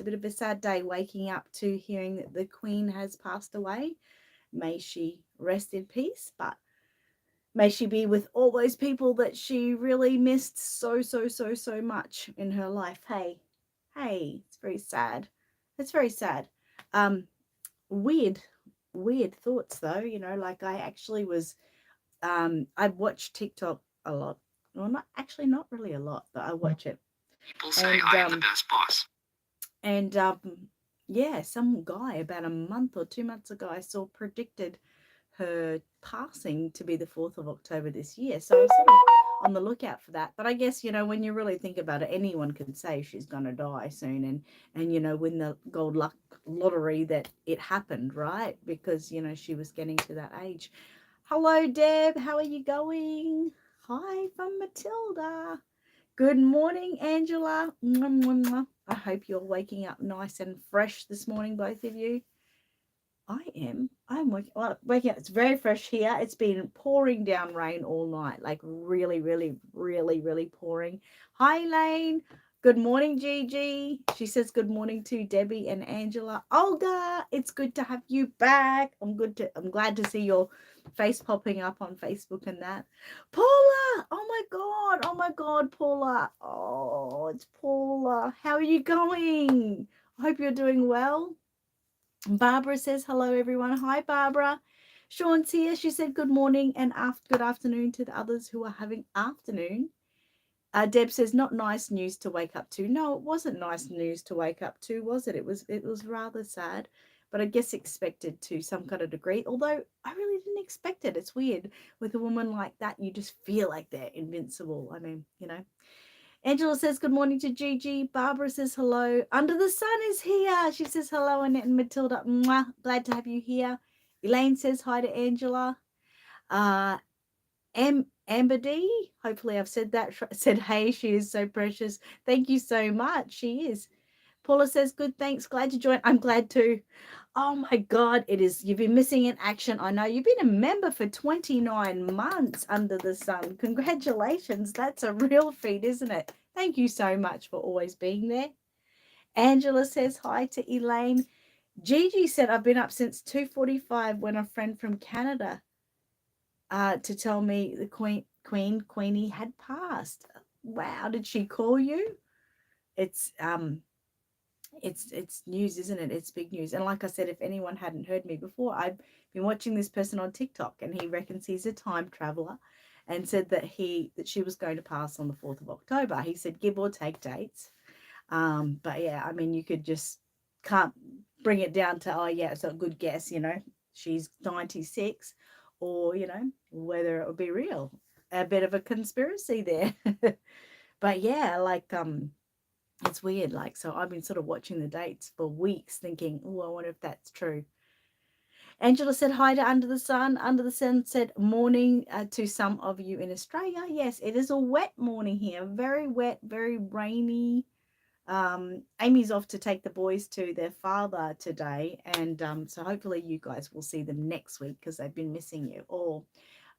a bit of a sad day waking up to hearing that the Queen has passed away. May she rest in peace, but may she be with all those people that she really missed so much in her life. Hey, it's very sad. It's very sad. Um, weird, weird thoughts though. Like I actually was. I watch TikTok a lot. Well, not really a lot, but I watch it. People say And I am the best boss. and yeah, some guy about a month or 2 months ago, I saw predicted her passing to be the 4th of October this year. So I was sort of on the lookout for that. But I guess, when you really think about it, anyone can say she's going to die soon and win the gold luck lottery that it happened, right? Because, she was getting to that age. Hello, Deb. How are you going? Hi from Matilda. Good morning, Angela. Mwah, mwah, mwah. I hope you're waking up nice and fresh this morning, both of you. I am. Waking up. It's very fresh here. It's been pouring down rain all night, like really, really, really, really pouring. Hi, Lane. Good morning, Gigi. She says good morning to Debbie and Angela. Olga, it's good to have you back. I'm glad to see your face popping up on Facebook and that. Paula, oh my God, Paula. Oh, it's Paula. How are you going? I hope you're doing well. Barbara says hello, everyone. Hi, Barbara. Sean's here. She said good morning and good afternoon to the others who are having afternoon. Deb says not nice news to wake up to. No, it wasn't nice news to wake up to, was it? It was rather sad, but I guess expected to some kind of degree. Although I really didn't expect it. It's weird with a woman like that. You just feel like they're invincible. I mean, Angela says good morning to Gigi. Barbara says hello. Under the Sun is here. She says hello, Annette and Matilda. Mwah. Glad to have you here. Elaine says hi to Angela. Uh, Amber D. Hopefully I've said that. Said hey. She is so precious. Thank you so much. She is. Paula says good. Thanks. Glad to join. I'm glad too. Oh my God, it is. You've been missing in action. I know you've been a member for 29 months under the sun. Congratulations. That's a real feat, isn't it? Thank you so much for always being there. Angela says hi to Elaine. Gigi said, I've been up since 2:45 when a friend from Canada to tell me the Queenie had passed. Wow, did she call you? It's it's news, isn't it? It's big news. And like I said, if anyone hadn't heard me before, I've been watching this person on TikTok, and he reckons he's a time traveler, and said that she was going to pass on the 4th of October. He said give or take dates. But yeah, I mean, you could just can't bring it down to, oh yeah, it's a good guess, she's 96, or whether it would be real. A bit of a conspiracy there. But yeah, like it's weird. Like, so I've been sort of watching the dates for weeks thinking, oh, I wonder if that's true. Angela said hi to Under the Sun. Under the Sun said morning to some of you in Australia. Yes, it is a wet morning here. Very wet, very rainy. Amy's off to take the boys to their father today. And so hopefully you guys will see them next week because they've been missing you all.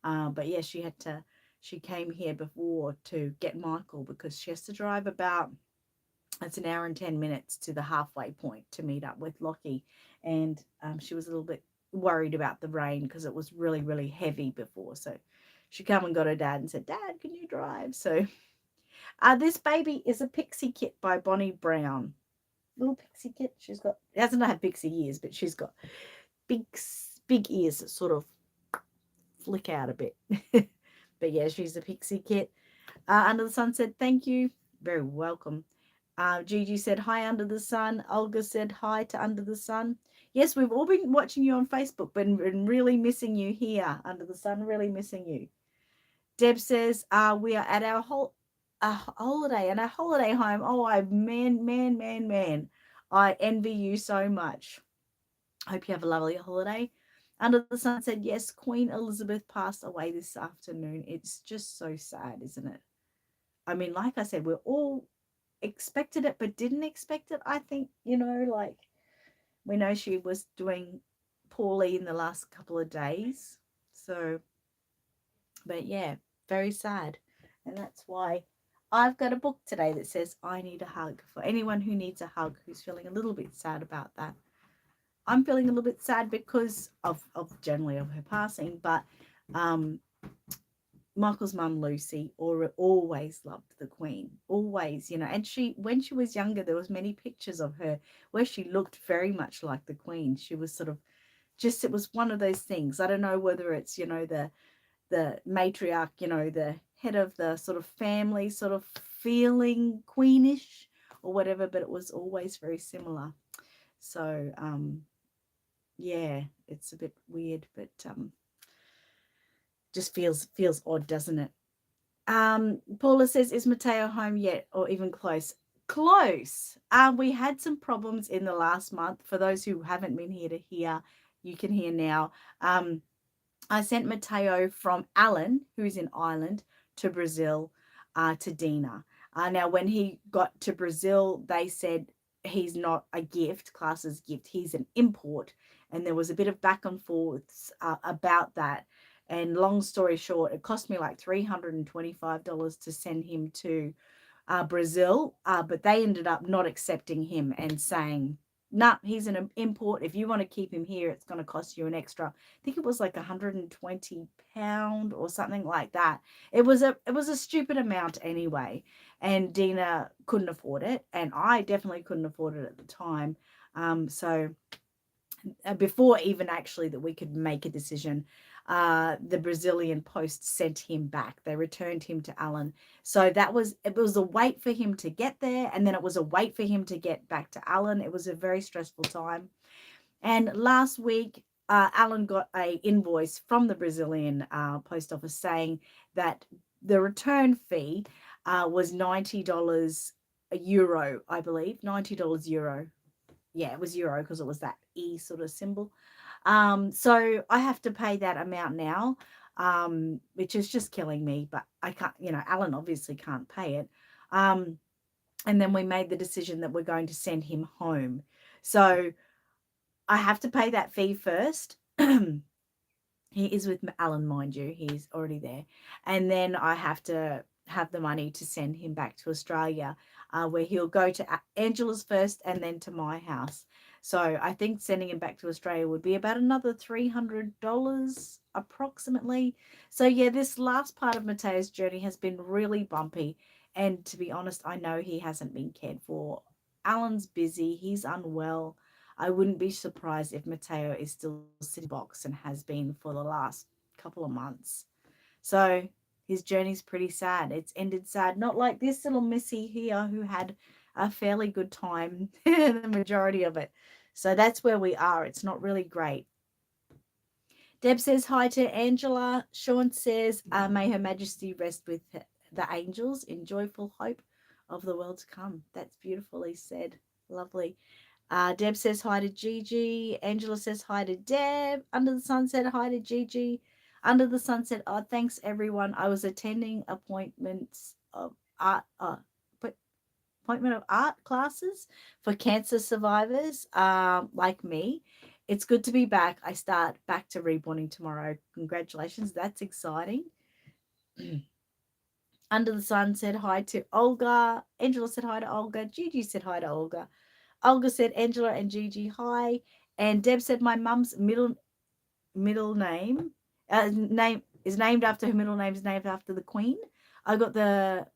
But yeah, she came here before to get Michael because she has to drive about, it's an hour and 10 minutes to the halfway point to meet up with Lockie. And she was a little bit worried about the rain because it was really, really heavy before. So she came and got her dad and said, Dad, can you drive? So this baby is a pixie kit by Bonnie Brown. Little pixie kit. It hasn't had pixie ears, but she's got big, big ears that sort of flick out a bit. But yeah, she's a pixie kit. Under the Sun said, thank you. Very welcome. Gigi said, hi, Under the Sun. Olga said, hi to Under the Sun. Yes, we've all been watching you on Facebook, but been really missing you here, Under the Sun, really missing you. Deb says, we are at our holiday and our holiday home. Oh, man. I envy you so much. Hope you have a lovely holiday. Under the Sun said, yes, Queen Elizabeth passed away this afternoon. It's just so sad, isn't it? I mean, like I said, we're all expected it, but didn't expect it. I think, like we know she was doing poorly in the last couple of days. So, but yeah, very sad. And that's why I've got a book today that says I need a hug, for anyone who needs a hug, who's feeling a little bit sad about that. I'm feeling a little bit sad because of generally of her passing, but um, Michael's mum Lucy always loved the Queen, always, and when she was younger, there was many pictures of her where she looked very much like the Queen. She was sort of just, it was one of those things. I don't know whether it's, the matriarch, the head of the sort of family, sort of feeling queenish or whatever, but it was always very similar. So yeah, it's a bit weird, but just feels odd, doesn't it? Paula says, is Matteo home yet or even close? Close. We had some problems in the last month. For those who haven't been here to hear, you can hear now. I sent Matteo from Alan, who's in Ireland, to Brazil, to Dina. Now, when he got to Brazil, they said he's not a gift, class's gift. He's an import. And there was a bit of back and forth about that. And long story short, it cost me like $325 to send him to Brazil, but they ended up not accepting him and saying, nah, he's an import. If you want to keep him here, it's going to cost you an extra. I think it was like £120 or something like that. It was a stupid amount anyway, and Dina couldn't afford it, and I definitely couldn't afford it at the time. So before even actually that we could make a decision, the Brazilian post sent him back. They returned him to Alan. So it was a wait for him to get there, and then it was a wait for him to get back to Alan. It was a very stressful time. And last week, Alan got a invoice from the Brazilian post office saying that the return fee was $90 euro, I believe, $90 euro. Yeah, it was euro because it was that E sort of symbol. So I have to pay that amount now, which is just killing me, but I can't, Alan obviously can't pay it. And then we made the decision that we're going to send him home. So I have to pay that fee first. He is with Alan, mind you, he's already there. And then I have to have the money to send him back to Australia, where he'll go to Angela's first and then to my house. So I think sending him back to Australia would be about another $300 approximately. So yeah, this last part of Matteo's journey has been really bumpy. And to be honest, I know he hasn't been cared for. Alan's busy, he's unwell. I wouldn't be surprised if Matteo is still sitting in a box and has been for the last couple of months. So his journey's pretty sad. It's ended sad. Not like this little Missy here who had a fairly good time, the majority of it. So that's where we are. It's not really great. Deb says hi to Angela. Sean says, may Her Majesty rest with the angels in joyful hope of the world to come. That's beautifully said. Lovely. Deb says hi to Gigi. Angela says hi to Deb. Under the Sunset, hi to Gigi. Under the Sunset, oh, thanks everyone. I was attending appointment of art classes for cancer survivors like me. It's good to be back. I start back to Reborning tomorrow. Congratulations. That's exciting. Under the Sun said hi to Olga. Angela said hi to Olga. Gigi said hi to Olga. Olga said Angela and Gigi hi. And Deb said my mum's middle name is named after her middle name is named after the Queen. I got the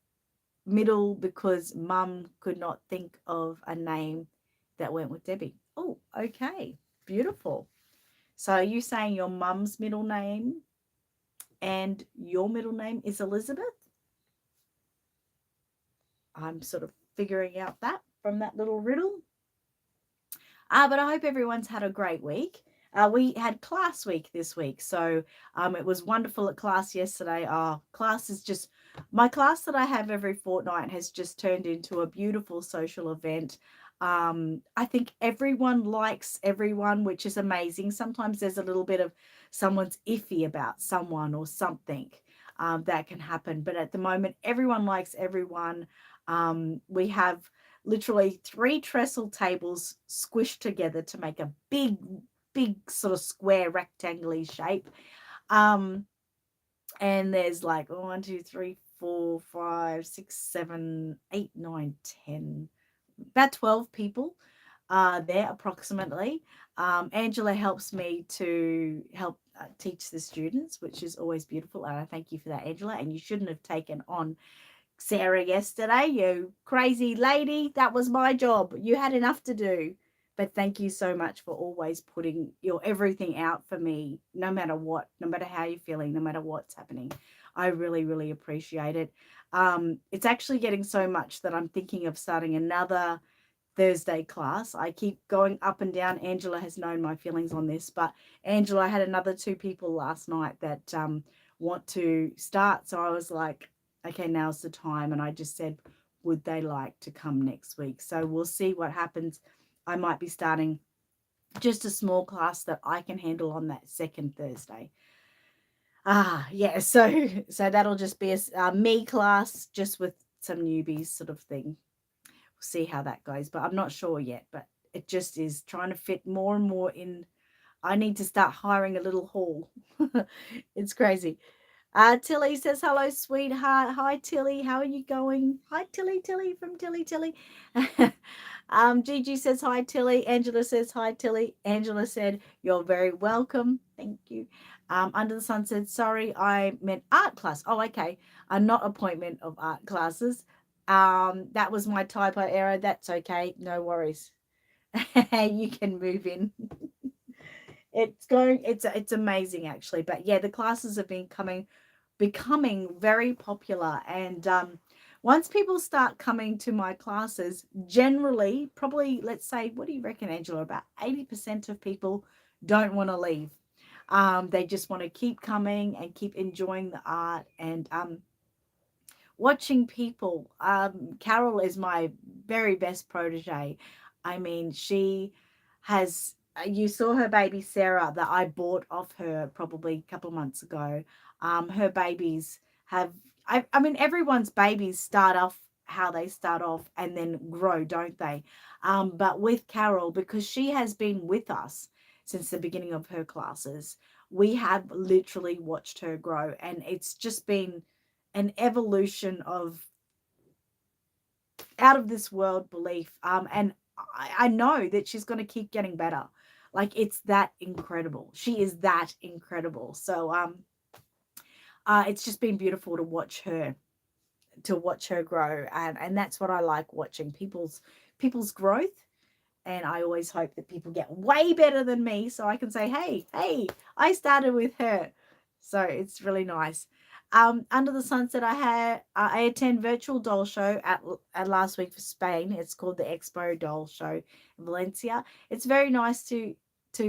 middle because mum could not think of a name that went with Debbie. Oh, okay. Beautiful. So are you saying your mum's middle name and your middle name is Elizabeth? I'm sort of figuring out that from that little riddle. But I hope everyone's had a great week. We had class week this week, so it was wonderful at class yesterday. Class is just, my class that I have every fortnight has just turned into a beautiful social event. I think everyone likes everyone, which is amazing. Sometimes there's a little bit of someone's iffy about someone or something that can happen, but at the moment, everyone likes everyone. We have literally 3 trestle tables squished together to make a big sort of square rectangular shape. And there's like 1, 2, 3, 4, 5, 6, 7, 8, 9, 10, about 12 people there approximately. Angela helps me to help teach the students, which is always beautiful. And I thank you for that, Angela. And you shouldn't have taken on Sarah yesterday, you crazy lady. That was my job. You had enough to do. But thank you so much for always putting your everything out for me, no matter what, no matter how you're feeling, no matter what's happening. I really, really appreciate it. It's actually getting so much that I'm thinking of starting another Thursday class. I keep going up and down. Angela has known my feelings on this, but Angela, I had another two people last night that want to start. So I was like, okay, now's the time. And I just said, would they like to come next week? So we'll see what happens. I might be starting just a small class that I can handle on that second Thursday. Yeah. So that'll just be a me class just with some newbies sort of thing. We'll see how that goes, but I'm not sure yet. But it just is trying to fit more and more in. I need to start hiring a little hall. It's crazy. Tilly says, hello, sweetheart. Hi, Tilly. How are you going? Hi, Tilly, Tilly from Tilly, Tilly. Gigi says, hi, Tilly. Angela says, hi, Tilly. Angela said, you're very welcome. Thank you. Under the Sun said, sorry, I meant art class. Oh, okay. Not appointment of art classes. That was my typo error. That's okay. No worries. You can move in. It's amazing actually. But yeah, the classes have been becoming very popular. And once people start coming to my classes, generally, probably, let's say, what do you reckon, Angela? About 80% of people don't want to leave. They just want to keep coming and keep enjoying the art and watching people. Carol is my very best protege. I mean, she has, you saw her baby Sarah that I bought off her probably a couple of months ago. Her babies have, I mean, everyone's babies start off how they start off and then grow, don't they? But with Carol, because she has been with us since the beginning of her classes, we have literally watched her grow, and it's just been an evolution of out of this world belief. And I know that she's going to keep getting better. Like, it's that incredible. She is that incredible. So it's just been beautiful to watch her grow, and that's what I like, watching people's growth. And I always hope that people get way better than me so I can say, hey, I started with her. So it's really nice. Under the Sunset, I attend virtual doll show at last week for Spain. It's called the Expo Doll Show in Valencia. It's very nice to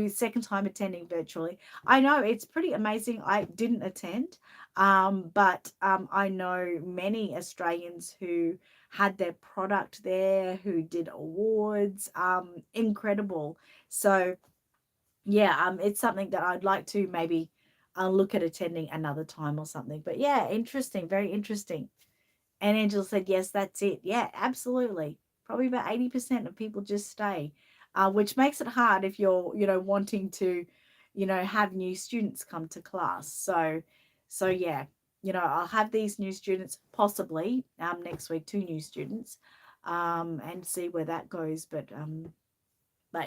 second time attending virtually. I know it's pretty amazing. I didn't attend, but I know many Australians who had their product there, who did awards. Incredible. So yeah, it's something that I'd like to maybe look at attending another time or something. But yeah, interesting, very interesting. And Angela said, yes, that's it. Yeah, absolutely. Probably about 80% of people just stay, which makes it hard if you're, wanting to, have new students come to class. So yeah, I'll have these new students possibly next week, two new students, and see where that goes. But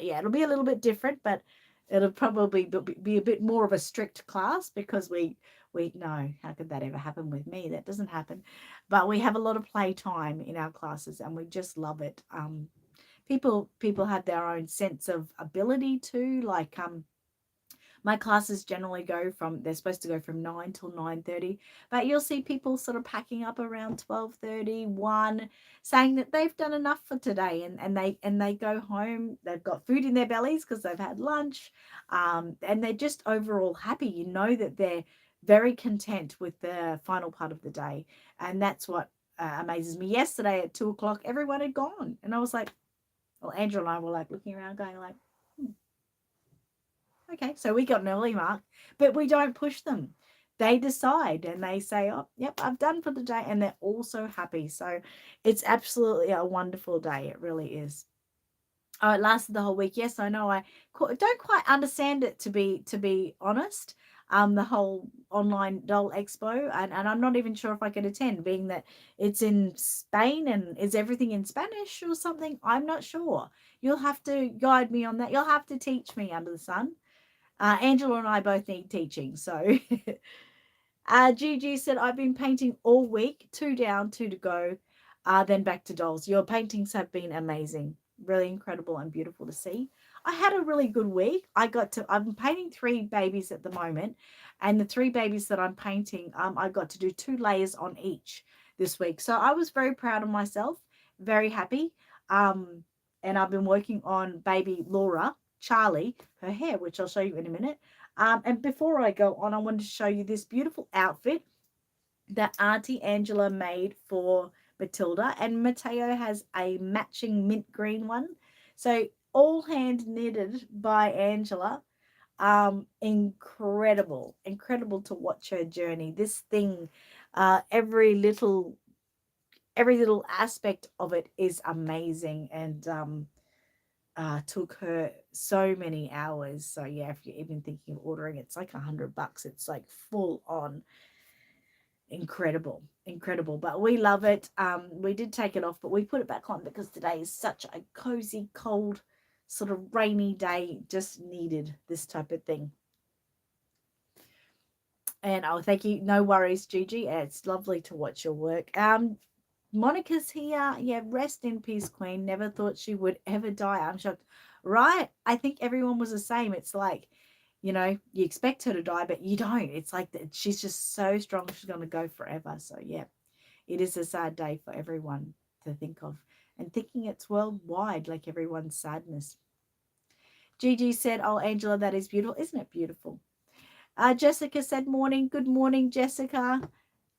yeah, it'll be a little bit different, but it'll probably be a bit more of a strict class because we no, how could that ever happen with me? That doesn't happen. But we have a lot of playtime in our classes and we just love it. People have their own sense of ability too. Like my classes generally they're supposed to go from 9 till 9:30, but you'll see people sort of packing up around 12:30, 1, saying that they've done enough for today, and they go home. They've got food in their bellies because they've had lunch, and they're just overall happy. You know that they're very content with the final part of the day, and that's what amazes me. Yesterday at 2 o'clock, everyone had gone, and I was like, well, Andrew and I were like looking around, going like, okay, so we got an early mark, but we don't push them. They decide and they say, oh, yep, I've done for the day. And they're all so happy. So it's absolutely a wonderful day. It really is. Oh, it lasted the whole week. Yes, I know. I don't quite understand it, to be honest. the whole online doll expo, and I'm not even sure if I could attend, being that it's in Spain, and is everything in Spanish or something? I'm not sure. You'll have to guide me on that. You'll have to teach me under the sun. Angela and I both need teaching, so Gigi said, I've been painting all week, 2 down, 2 to go, then back to dolls. Your paintings have been amazing, really incredible and beautiful to see. I had a really good week. I'm painting 3 babies at the moment, and the 3 babies that I'm painting, I got to do 2 layers on each this week. So I was very proud of myself, very happy. Um, and I've been working on baby Laura, Charlie, her hair, which I'll show you in a minute. And before I go on, I wanted to show you this beautiful outfit that Auntie Angela made for Matilda. And Matteo has a matching mint green one. So all hand knitted by Angela. Incredible, incredible to watch her journey. This thing, every little aspect of it is amazing. And took her so many hours. So yeah, if you're even thinking of ordering, it's like $100. It's like full on incredible, incredible. But we love it. We did take it off, but we put it back on because today is such a cozy, cold, sort of rainy day. Just needed this type of thing. And oh, thank you. No worries, Gigi. It's lovely to watch your work. Monica's here. Yeah, rest in peace, Queen. Never thought she would ever die. I'm shocked. Right? I think everyone was the same. It's like, you expect her to die, but you don't. It's like she's just so strong. She's going to go forever. So, yeah, it is a sad day for everyone to think of. And thinking it's worldwide, like everyone's sadness. Gigi said, oh, Angela, that is beautiful. Isn't it beautiful? Jessica said, morning. Good morning, Jessica.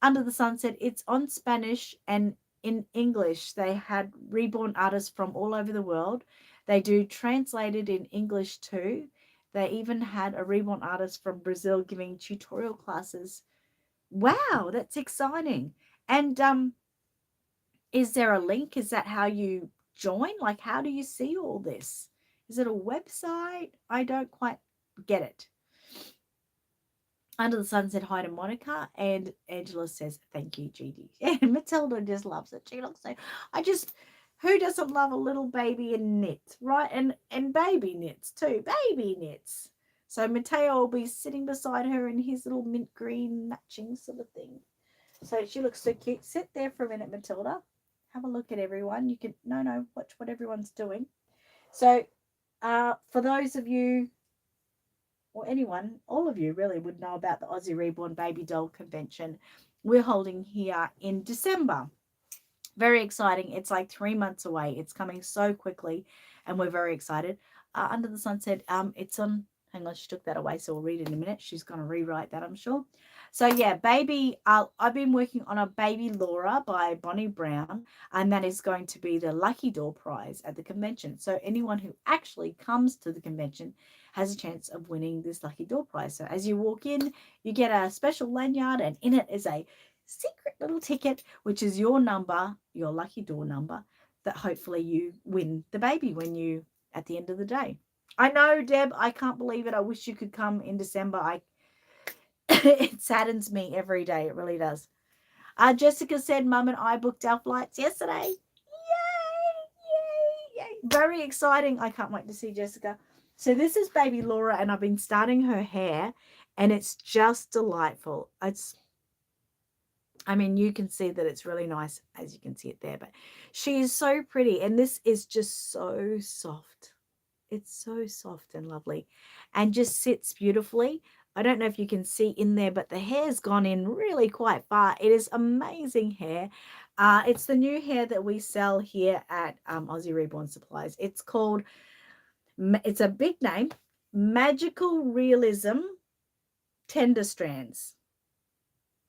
Under the Sunset, it's on Spanish and in English. They had Reborn artists from all over the world. They do translated in English too. They even had a Reborn artist from Brazil giving tutorial classes. Wow, that's exciting. And is there a link? Is that how you join? Like, how do you see all this? Is it a website? I don't quite get it. Under the Sun said hi to Monica, and Angela says thank you, Gigi. And Matilda just loves it. She looks so. Who doesn't love a little baby in knits, right? And baby knits too, baby knits. So Matteo will be sitting beside her in his little mint green matching sort of thing. So she looks so cute. Sit there for a minute, Matilda. Have a look at everyone. You can watch what everyone's doing. So, for those of you, or anyone, all of you really would know about the Aussie Reborn Baby Doll Convention we're holding here in December. Very exciting. It's like 3 months away. It's coming so quickly, and we're very excited. Under the Sunset, it's on, hang on, she took that away, so we'll read it in a minute. She's going to rewrite that, I'm sure. So yeah, I've been working on a Baby Laura by Bonnie Brown, and that is going to be the Lucky Door prize at the convention. So anyone who actually comes to the convention has a chance of winning this Lucky Door prize. So as you walk in, you get a special lanyard, and in it is a secret little ticket, which is your number, your lucky door number, that hopefully you win the baby when you, at the end of the day. I know, Deb, I can't believe it. I wish you could come in December. It saddens me every day. It really does. Jessica said, Mum and I booked our flights yesterday. Yay, yay, yay. Very exciting. I can't wait to see Jessica. So this is baby Laura, and I've been starting her hair, and it's just delightful. You can see that it's really nice, as you can see it there, but she is so pretty, and this is just so soft. It's so soft and lovely and just sits beautifully. I don't know if you can see in there, but the hair's gone in really quite far. It is amazing hair. It's the new hair that we sell here at Aussie Reborn Supplies. It's a big name, Magical Realism Tender Strands.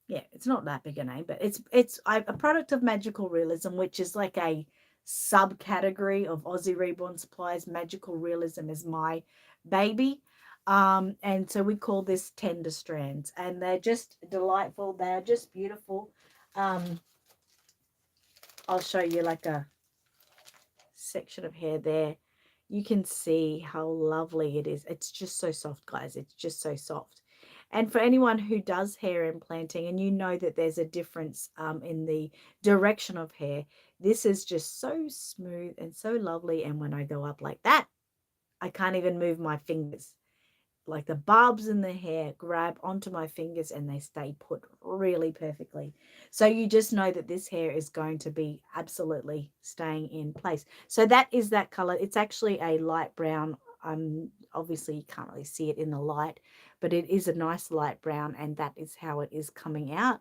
Yeah, it's not that big a name, but it's a product of Magical Realism, which is like a subcategory of Aussie Reborn Supplies. Magical Realism is my baby. And so we call this Tender Strands, and they're just delightful. They're just beautiful. I'll show you like a section of hair there. You can see how lovely it is. It's just so soft, guys. It's just so soft. And for anyone who does hair implanting and you know that there's a difference in the direction of hair, this is just so smooth and so lovely. And when I go up like that, I can't even move my fingers. Like the barbs in the hair grab onto my fingers and they stay put really perfectly. So you just know that this hair is going to be absolutely staying in place. So that is that color. It's actually a light brown. Obviously you can't really see it in the light, but it is a nice light brown, and that is how it is coming out.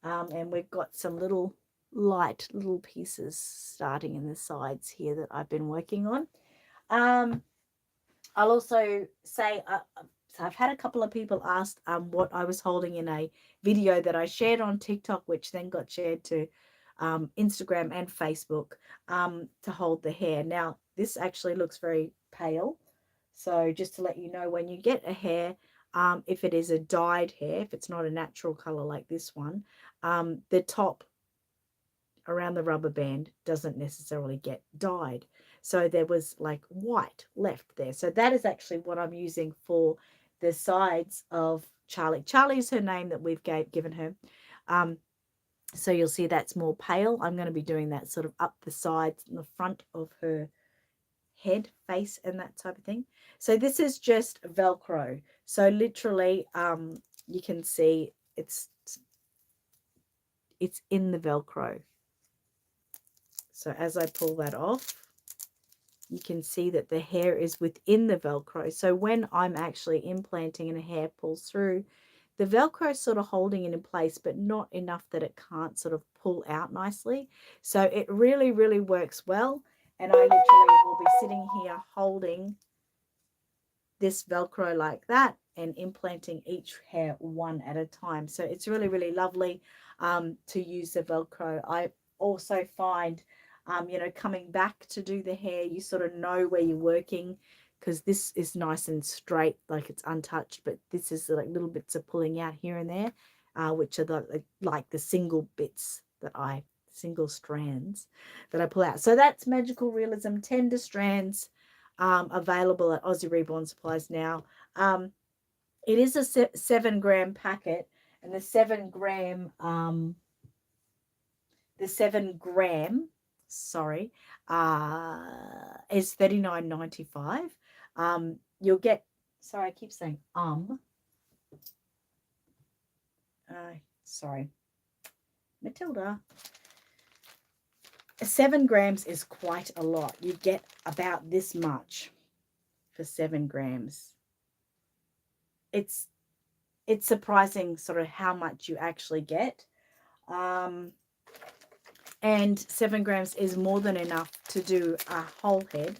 And we've got some little light little pieces starting in the sides here that I've been working on. I'll also say, so I've had a couple of people ask what I was holding in a video that I shared on TikTok, which then got shared to Instagram and Facebook, to hold the hair. Now, this actually looks very pale. So just to let you know, when you get a hair, if it is a dyed hair, if it's not a natural color like this one, the top around the rubber band doesn't necessarily get dyed. So there was like white left there. So that is actually what I'm using for the sides of Charlie. Charlie's her name that we've given her. So you'll see that's more pale. I'm going to be doing that sort of up the sides and the front of her head, face, and that type of thing. So this is just Velcro. So literally, you can see it's in the Velcro. So as I pull that off, you can see that the hair is within the Velcro. So when I'm actually implanting and a hair pulls through, the Velcro is sort of holding it in place, but not enough that it can't sort of pull out nicely. So it really, really works well. And I literally will be sitting here holding this Velcro like that and implanting each hair one at a time. So it's really, really lovely to use the Velcro. I also find coming back to do the hair, you sort of know where you're working, because this is nice and straight, like it's untouched, but this is like little bits of pulling out here and there, which are like the single strands that I pull out. So that's Magical Realism Tender Strands, available at Aussie Reborn Supplies now. It is a 7-gram packet, and the 7-gram sorry, is $39.95. You'll get, sorry, I keep saying sorry, Matilda. 7 grams is quite a lot. You get about this much for 7 grams. It's surprising sort of how much you actually get. And 7 grams is more than enough to do a whole head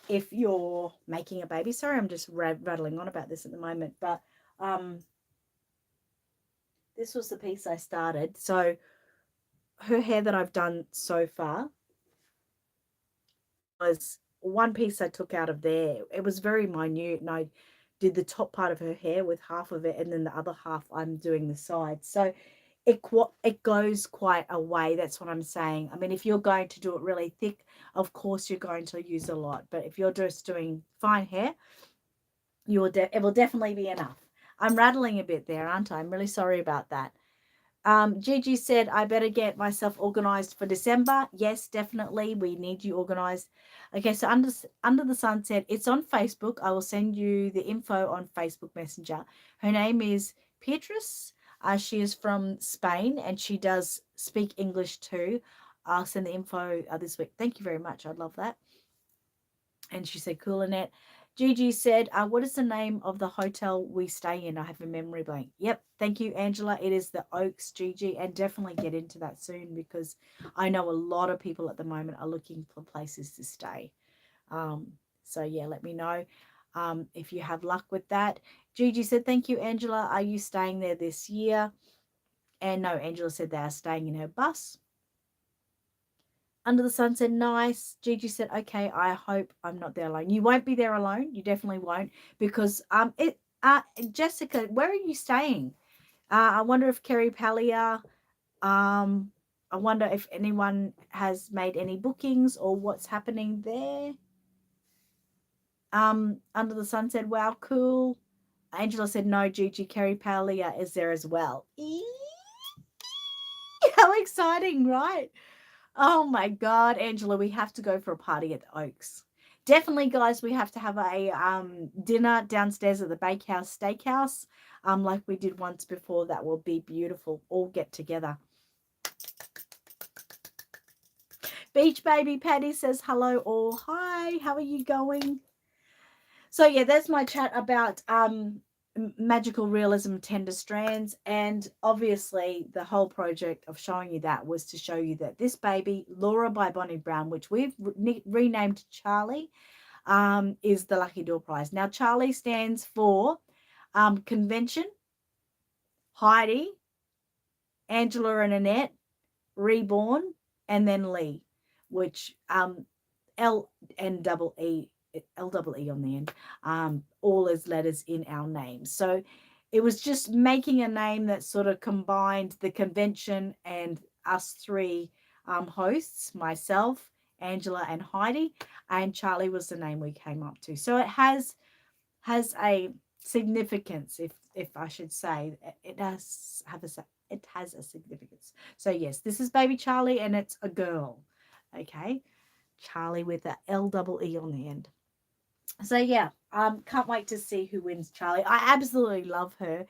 if you're making a baby. Sorry, I'm just rattling on about this at the moment, but this was the piece I started. So her hair that I've done so far was one piece I took out of there. It was very minute, and I did the top part of her hair with half of it, and then the other half I'm doing the sides. So it goes quite a way. That's what I'm saying. I mean, if you're going to do it really thick, of course you're going to use a lot. But if you're just doing fine hair, it will definitely be enough. I'm rattling a bit there, aren't I? I'm really sorry about that. Gigi said, I better get myself organized for December. Yes, definitely. We need you organized. Okay, so Under the Sun said, it's on Facebook. I will send you the info on Facebook Messenger. Her name is Beatrice. She is from Spain, and she does speak English too. I'll send the info this week. Thank you very much. I'd love that. And she said, cool, Annette. Gigi said, what is the name of the hotel we stay in? I have a memory blank. Yep. Thank you, Angela. It is the Oaks, Gigi. And definitely get into that soon, because I know a lot of people at the moment are looking for places to stay. So, yeah, let me know if you have luck with that. Gigi said, thank you, Angela. Are you staying there this year? And no, Angela said they are staying in her bus. Under the Sun said, nice. Gigi said, okay, I hope I'm not there alone. You won't be there alone. You definitely won't, because Jessica, where are you staying? I wonder if Kerry Pallier, I wonder if anyone has made any bookings or what's happening there. Under the Sun said, wow, cool. Angela said, no, Gigi, Kerry Paolia is there as well. How exciting, right? Oh my God, Angela, we have to go for a party at the Oaks. Definitely, guys, we have to have a dinner downstairs at the Bakehouse Steakhouse, like we did once before. That will be beautiful. All get together. Beach Baby Patty says hello all. Hi, how are you going? So yeah, that's my chat about magical realism tender strands, and obviously the whole project of showing you that was to show you that this baby Laura by Bonnie Brown, which we've renamed Charlie, is the lucky door prize. Now Charlie stands for convention, Heidi, Angela and Annette, Reborn, and then Lee, which L and double E, L double E on the end, all as letters in our names. So it was just making a name that sort of combined the convention and us three hosts, myself, Angela, and Heidi, and Charlie was the name we came up to. So it has a significance, if I should say. It does have a it has a significance. So yes, this is baby Charlie, and it's a girl. Okay, Charlie with a L double E on the end. So yeah, can't wait to see who wins Charlie. I absolutely love her.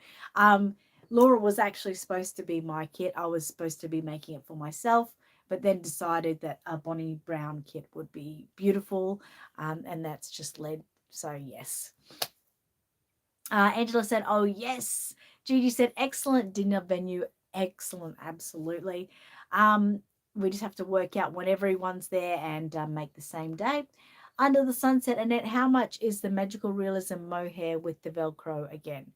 Laura was actually supposed to be my kit. I was supposed to be making it for myself, but then decided that a Bonnie Brown kit would be beautiful, and that's just led. So yes. Angela said, oh, yes. Gigi said, excellent dinner venue. Excellent. Absolutely. We just have to work out when everyone's there and make the same day. Under the Sunset, Annette, how much is the magical realism mohair with the Velcro again?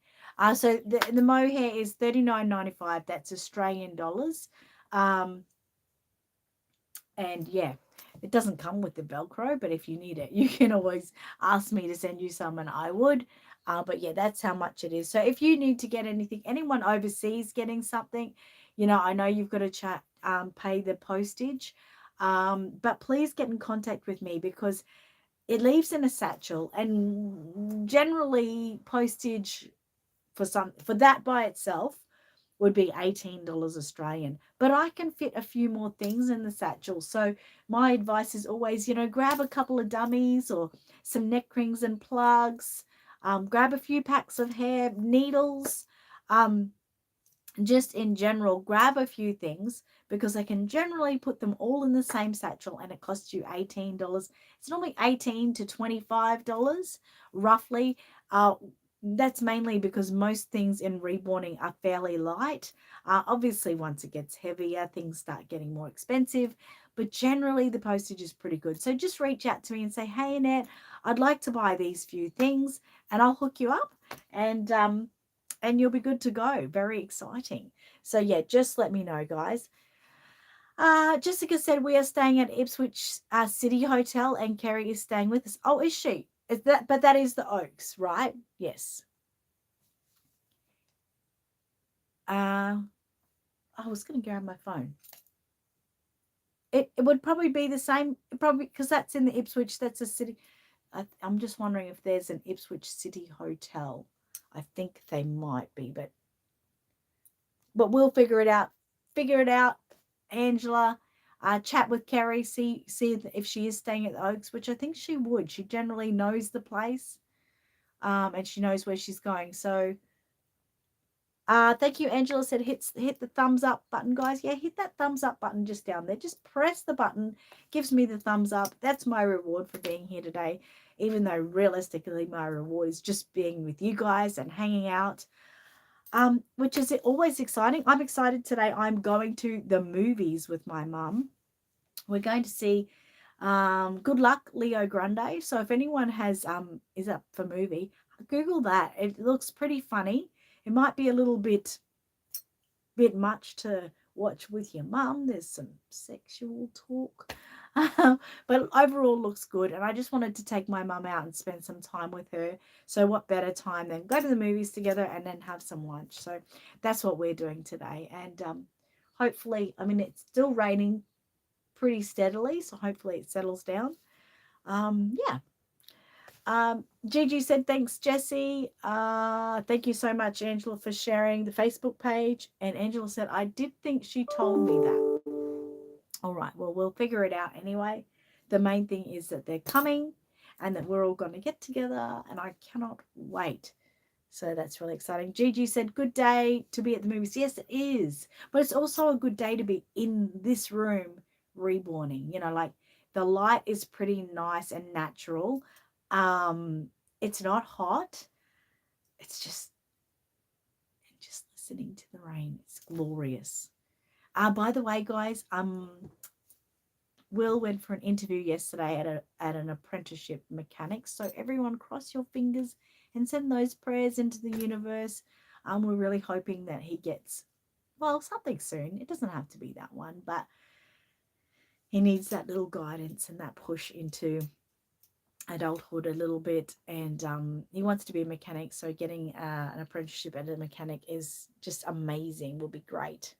So the mohair is $39.95. That's Australian dollars. And yeah, it doesn't come with the Velcro, but if you need it, you can always ask me to send you some and I would. But yeah, that's how much it is. So if you need to get anything, anyone overseas getting something, I know you've got to pay the postage. But please get in contact with me because it leaves in a satchel, and generally postage for that by itself would be $18 Australian. But I can fit a few more things in the satchel. So my advice is always, grab a couple of dummies or some neck rings and plugs. Grab a few packs of hair, needles. Just in general, grab a few things because I can generally put them all in the same satchel and it costs you $18. It's normally $18 to $25 roughly. That's mainly because most things in reborning are fairly light. Obviously, once it gets heavier, things start getting more expensive, but generally the postage is pretty good. So just reach out to me and say, hey, Annette, I'd like to buy these few things, and I'll hook you up, and you'll be good to go. Very exciting. So yeah, just let me know, guys. Jessica said we are staying at Ipswich City Hotel, and Kerry is staying with us. Oh, is she? Is that? But that is the Oaks, right? Yes. I was going to grab my phone. It would probably be the same, probably because that's in the Ipswich. That's a city. I'm just wondering if there's an Ipswich City Hotel. I think they might be, but we'll figure it out. Figure it out, Angela. Chat with Kerry, see if she is staying at the Oaks, which I think she would. She generally knows the place, and she knows where she's going. So, thank you, Angela said hit the thumbs up button, guys. Yeah, hit that thumbs up button just down there. Just press the button, gives me the thumbs up. That's my reward for being here today, even though realistically my reward is just being with you guys and hanging out. Which is always exciting. I'm excited today. I'm going to the movies with my mum. We're going to see Good Luck Leo Grande. So if anyone has is up for movie, Google that. It looks pretty funny. It might be a little bit much to watch with your mum. There's some sexual talk. But overall looks good, and I just wanted to take my mum out and spend some time with her. So what better time than go to the movies together and then have some lunch. So that's what we're doing today, and hopefully, I mean, it's still raining pretty steadily, so hopefully it settles down. Yeah, Gigi said, thanks, Jessie. Thank you so much, Angela, for sharing the Facebook page. And Angela said, I did think she told me that. All right, well, we'll figure it out anyway. The main thing is that they're coming and that we're all going to get together, and I cannot wait. So that's really exciting. Gigi said, good day to be at the movies. Yes, it is. But it's also a good day to be in this room reborning. You know, like the light is pretty nice and natural. It's not hot. It's just listening to the rain. It's glorious. By the way, guys, Will went for an interview yesterday at an apprenticeship mechanic. So everyone cross your fingers and send those prayers into the universe. We're really hoping that he gets, well, something soon. It doesn't have to be that one, but he needs that little guidance and that push into adulthood a little bit. And he wants to be a mechanic. So getting an apprenticeship at a mechanic is just amazing. Will be great.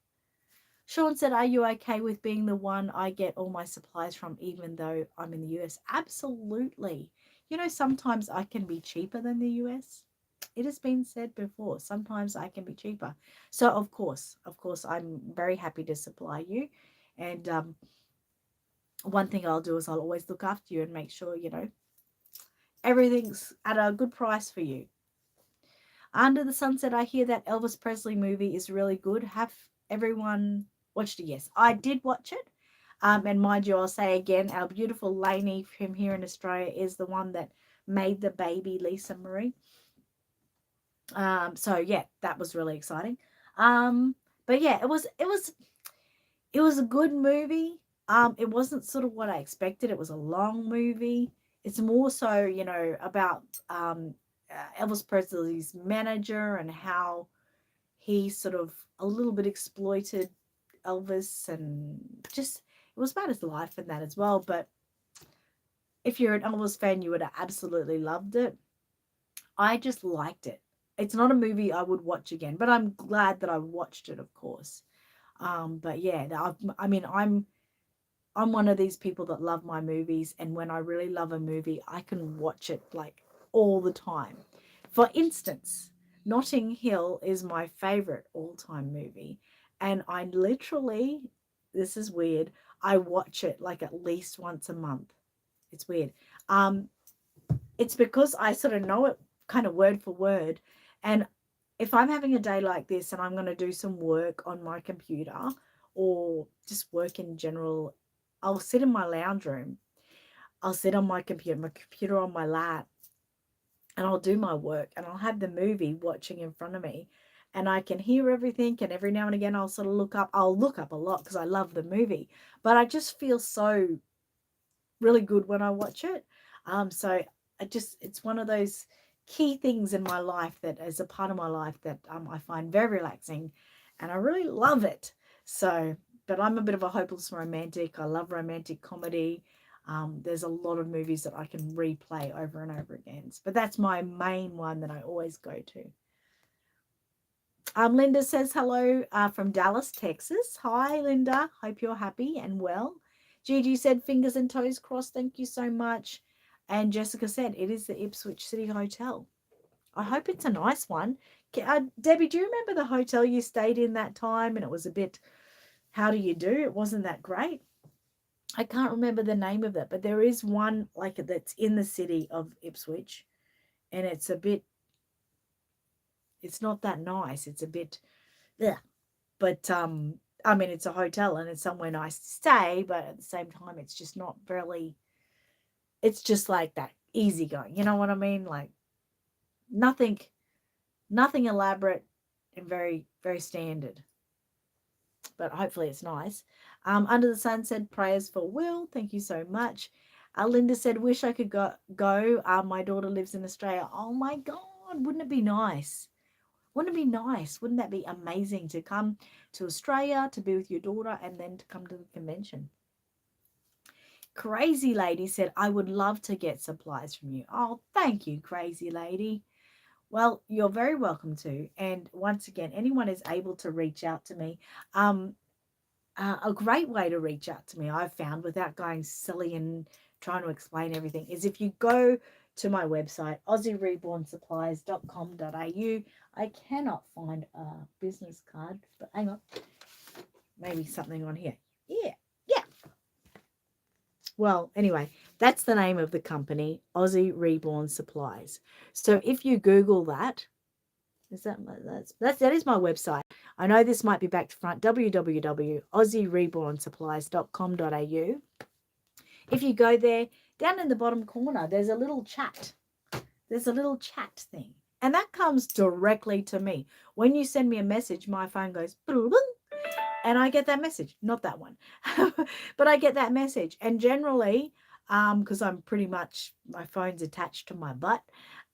Sean said, are you okay with being the one I get all my supplies from, even though I'm in the US? Absolutely. You know, sometimes I can be cheaper than the US. It has been said before. Sometimes I can be cheaper. So, of course, I'm very happy to supply you. And one thing I'll do is I'll always look after you and make sure, you know, everything's at a good price for you. Under the Sunset, I hear that Elvis Presley movie is really good. Have everyone watched it? Yes, I did watch it. And mind you, I'll say again, our beautiful Lainey from here in Australia is the one that made the baby Lisa Marie. So yeah, that was really exciting. But yeah, it was a good movie. It wasn't sort of what I expected. It was a long movie. It's more so, you know, about Elvis Presley's manager and how he sort of a little bit exploited Elvis, and just it was about his life and that as well. But if you're an Elvis fan, you would have absolutely loved it. I just liked it. It's not a movie I would watch again, but I'm glad that I watched it, of course. But yeah, I mean, I'm one of these people that love my movies, and when I really love a movie, I can watch it like all the time. For instance, Notting Hill is my favorite all-time movie, and I literally, this is weird, I watch it like at least once a month. It's weird. Um, it's because I sort of know it kind of word for word, and if I'm having a day like this and I'm going to do some work on my computer or just work in general, I'll sit in my lounge room. I'll sit on my computer on my lap, and I'll do my work and I'll have the movie watching in front of me, and I can hear everything. And every now and again, I'll sort of look up. I'll look up a lot because I love the movie, but I just feel so really good when I watch it. So it's one of those key things in my life that is a part of my life that I find very relaxing, and I really love it. So, but I'm a bit of a hopeless romantic. I love romantic comedy. There's a lot of movies that I can replay over and over again, but that's my main one that I always go to. Linda says hello from Dallas, Texas. Hi, Linda. Hope you're happy and well. Gigi said fingers and toes crossed. Thank you so much. And Jessica said it is the Ipswich City Hotel. I hope it's a nice one. Debbie, do you remember the hotel you stayed in that time? And it was a bit, how do you do? It wasn't that great. I can't remember the name of it, but there is one like that's in the city of Ipswich, and it's a bit, it's not that nice. It's a bit, yeah. But I mean, it's a hotel and it's somewhere nice to stay, but at the same time, it's just not really. It's just like that easygoing. You know what I mean? Like nothing, nothing elaborate, and very, very standard. But hopefully, it's nice. Under the Sun said prayers for Will. Thank you so much. Linda said, wish I could go. My daughter lives in Australia. Oh my God, wouldn't it be nice? Wouldn't it be nice? Wouldn't that be amazing to come to Australia to be with your daughter and then to come to the convention? Crazy Lady said, I would love to get supplies from you. Oh, thank you, Crazy Lady. Well, you're very welcome to. And once again, anyone is able to reach out to me. A great way to reach out to me, I've found, without going silly and trying to explain everything, is if you go to my website, aussierebornsupplies.com.au. I cannot find a business card, but hang on. Maybe something on here. Yeah. Well, anyway, that's the name of the company, Aussie Reborn Supplies. So if you Google that, that is my website. I know this might be back to front, www.aussierebornsupplies.com.au. If you go there, down in the bottom corner, there's a little chat. There's a little chat thing. And that comes directly to me. When you send me a message, my phone goes, and I get that message. Not that one. But I get that message. And generally, because I'm pretty much, my phone's attached to my butt,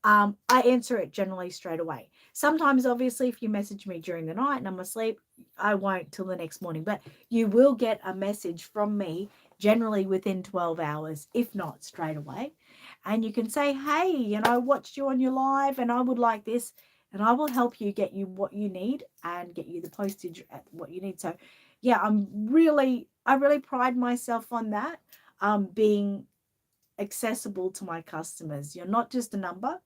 I answer it generally straight away. Sometimes, obviously, if you message me during the night and I'm asleep, I won't till the next morning. But you will get a message from me generally within 12 hours, if not straight away. And you can say, hey, I watched you on your live and I would like this. And I will help you get you what you need and get you the postage at what you need. So, yeah, I really pride myself on that, being accessible to my customers. You're not just a number.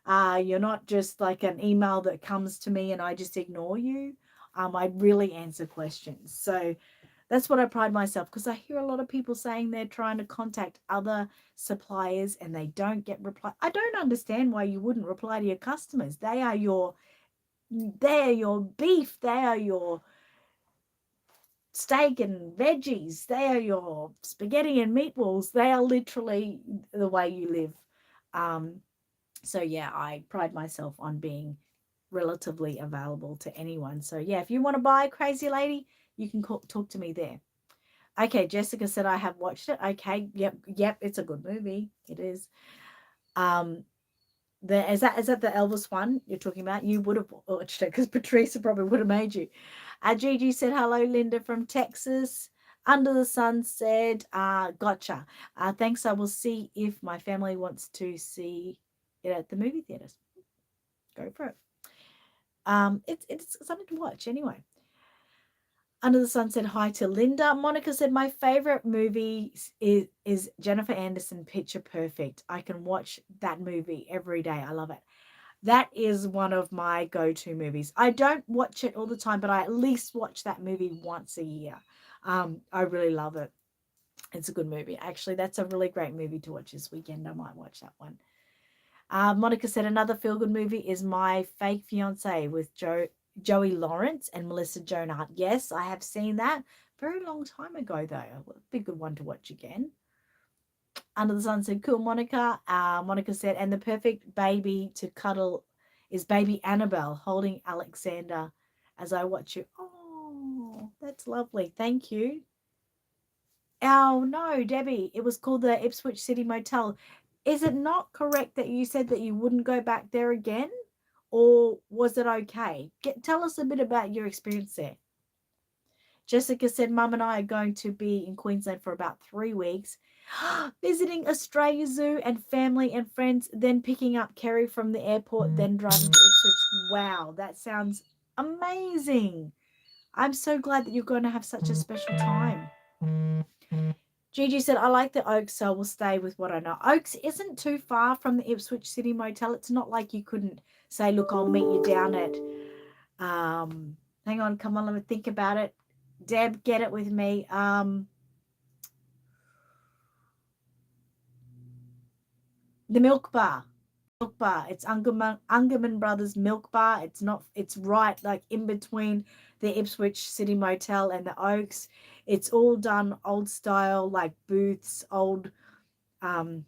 You're not just like an email that comes to me and I just ignore you. I really answer questions. So that's what I pride myself, because I hear a lot of people saying they're trying to contact other suppliers and they don't get reply. I don't understand why you wouldn't reply to your customers. They are your beef. They are your steak and veggies. They are your spaghetti and meatballs. They are literally the way you live. So yeah, I pride myself on being relatively available to anyone. So yeah, if you want to buy Crazy Lady, you can talk to me there. Okay, Jessica said I have watched it. Okay, yep, it's a good movie. It is. Is that the Elvis one you're talking about? You would have watched it because Patricia probably would have made you. Gigi said hello, Linda from Texas. Under the Sun said, gotcha. Thanks. I will see if my family wants to see it at the movie theaters. Go for it. It's something to watch anyway. Under the Sun said hi to Linda. Monica said my favorite movie is Jennifer Anderson, Picture Perfect. I can watch that movie every day. I love it. That is one of my go-to movies. I don't watch it all the time, but I at least watch that movie once a year. I really love it. It's a good movie. Actually, that's a really great movie to watch this weekend. I might watch that one. Monica said another feel-good movie is My Fake Fiance with Joey Lawrence and Melissa Joan Hart. Yes, I have seen that. Very long time ago, though. A big good one to watch again. Under the Sun said, cool, Monica. Monica said, and the perfect baby to cuddle is baby Annabelle holding Alexander as I watch you. Oh, that's lovely. Thank you. Oh, no, Debbie. It was called the Ipswich City Motel. Is it not correct that you said that you wouldn't go back there again? Or was it okay? Tell us a bit about your experience there. Jessica said, Mum and I are going to be in Queensland for about 3 weeks, visiting Australia Zoo and family and friends, then picking up Kerry from the airport, then driving to Ipswich. Wow, that sounds amazing. I'm so glad that you're going to have such a special time. Gigi said, I like the Oaks, so I will stay with what I know. Oaks isn't too far from the Ipswich City Motel. It's not like you couldn't say, look, I'll meet you down at, hang on, come on, let me think about it. Deb, get it with me. The Milk Bar. Milk Bar. It's Ungerman Brothers Milk Bar. It's right like in between the Ipswich City Motel and the Oaks. It's all done old style, like booths, old, you can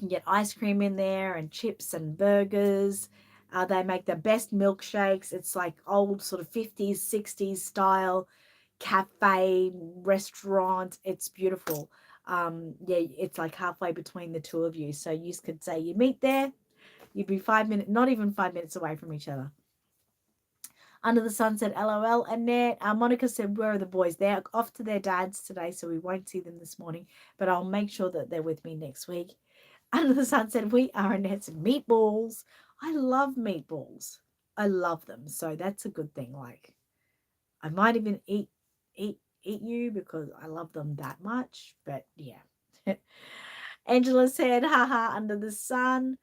get ice cream in there and chips and burgers. They make the best milkshakes. It's like old sort of 50s, 60s style cafe, restaurant. It's beautiful. Yeah, it's like halfway between the two of you. So you could say you meet there, you'd be 5 minutes, not even 5 minutes away from each other. Under the Sun said, LOL. Annette, Monica said, where are the boys? They're off to their dads today, so we won't see them this morning, but I'll make sure that they're with me next week. Under the Sun said, we are Annette's meatballs. I love meatballs. I love them. So that's a good thing. Like, I might even eat you because I love them that much. But yeah. Angela said, haha, under the sun.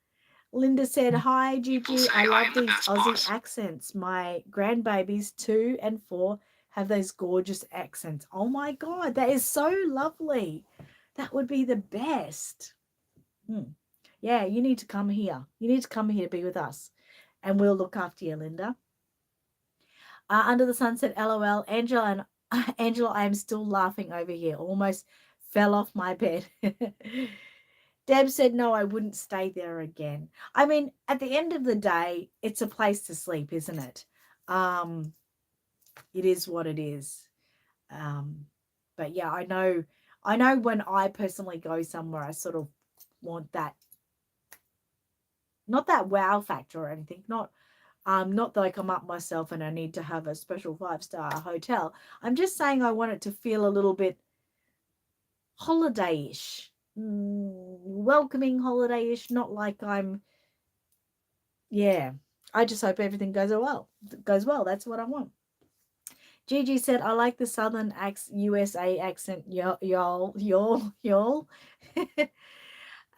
Linda said, hi, Gigi. I love these Aussie accents. My grandbabies, 2 and 4, have those gorgeous accents. Oh my God, that is so lovely. That would be the best. Yeah, you need to come here. You need to come here to be with us, and we'll look after you, Linda. Under the sunset, LOL. Angela and Angela, I am still laughing over here. Almost fell off my bed. Deb said, no, I wouldn't stay there again. I mean, at the end of the day, it's a place to sleep, isn't it? It is what it is. But yeah, I know when I personally go somewhere, I sort of want that, not that wow factor or anything, not that I come up myself and I need to have a special 5-star hotel. I'm just saying I want it to feel a little bit holiday-ish, welcoming holiday-ish, not like yeah. I just hope everything goes well. That's what I want. Gigi said, I like the Southern USA accent, y'all.